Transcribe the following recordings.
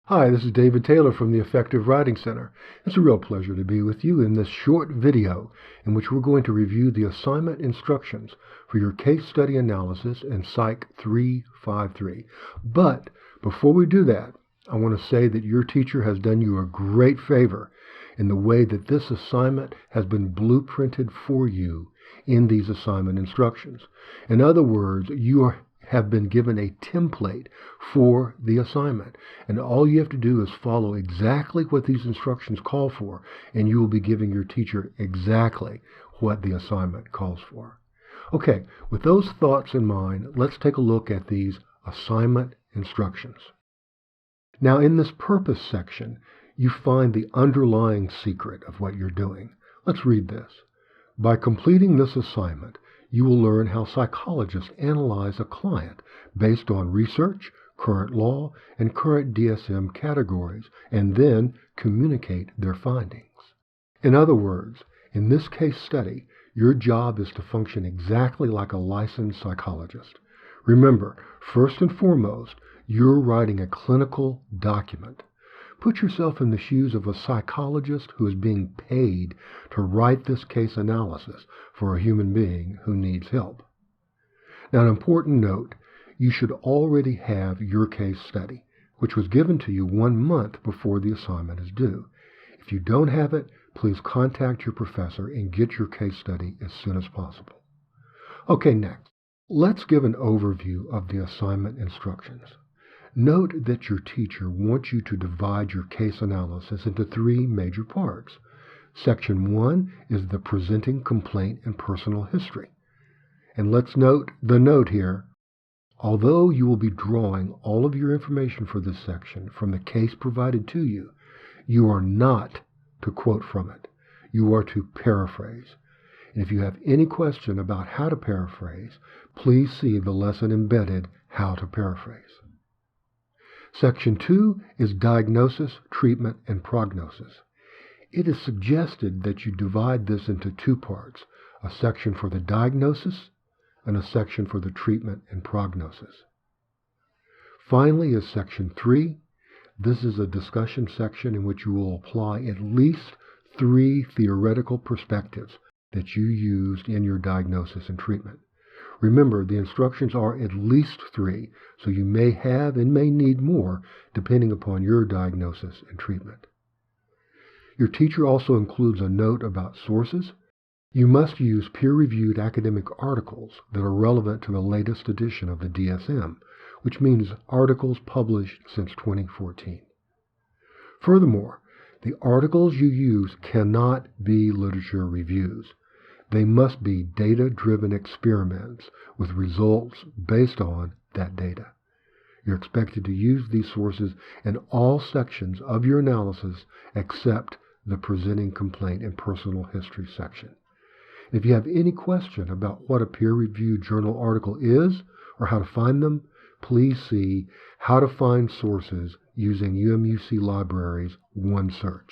Hi, this is David Taylor from the Effective Writing Center. It's a real pleasure to be with you in this short video in which we're going to review the assignment instructions for your case study analysis in PSYC 353. But before we do that, I want to say that your teacher has done you a great favor in the way that this assignment has been blueprinted for you in these assignment instructions. In other words, have been given a template for the assignment, and all you have to do is follow exactly what these instructions call for, and you will be giving your teacher exactly what the assignment calls for. Okay, with those thoughts in mind, let's take a look at these assignment instructions. Now, in this purpose section, you find the underlying secret of what you're doing. Let's read this. By completing this assignment, you will learn how psychologists analyze a client based on research, current law, and current DSM categories, and then communicate their findings. In other words, in this case study, your job is to function exactly like a licensed psychologist. Remember, first and foremost, you're writing a clinical document. Put yourself in the shoes of a psychologist who is being paid to write this case analysis for a human being who needs help. Now, an important note, you should already have your case study, which was given to you 1 month before the assignment is due. If you don't have it, please contact your professor and get your case study as soon as possible. Okay, next, let's give an overview of the assignment instructions. Note that your teacher wants you to divide your case analysis into 3 major parts. Section 1 is the presenting complaint and personal history. And let's note the note here. Although you will be drawing all of your information for this section from the case provided to you, you are not to quote from it. You are to paraphrase. And if you have any question about how to paraphrase, please see the lesson embedded, How to Paraphrase. Section 2 is diagnosis, treatment, and prognosis. It is suggested that you divide this into 2 parts, a section for the diagnosis and a section for the treatment and prognosis. Finally is Section 3. This is a discussion section in which you will apply at least 3 theoretical perspectives that you used in your diagnosis and treatment. Remember, the instructions are at least 3, so you may have and may need more depending upon your diagnosis and treatment. Your teacher also includes a note about sources. You must use peer-reviewed academic articles that are relevant to the latest edition of the DSM, which means articles published since 2014. Furthermore, the articles you use cannot be literature reviews. They must be data-driven experiments with results based on that data. You're expected to use these sources in all sections of your analysis except the presenting complaint and personal history section. If you have any question about what a peer-reviewed journal article is or how to find them, please see How to Find Sources Using UMUC Libraries OneSearch.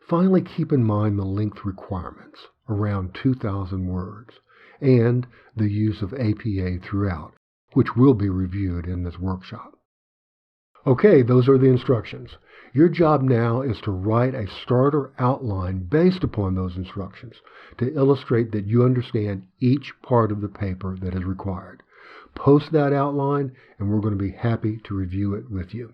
Finally, keep in mind the length requirements, around 2,000 words, and the use of APA throughout, which will be reviewed in this workshop. Okay, those are the instructions. Your job now is to write a starter outline based upon those instructions to illustrate that you understand each part of the paper that is required. Post that outline, and we're going to be happy to review it with you.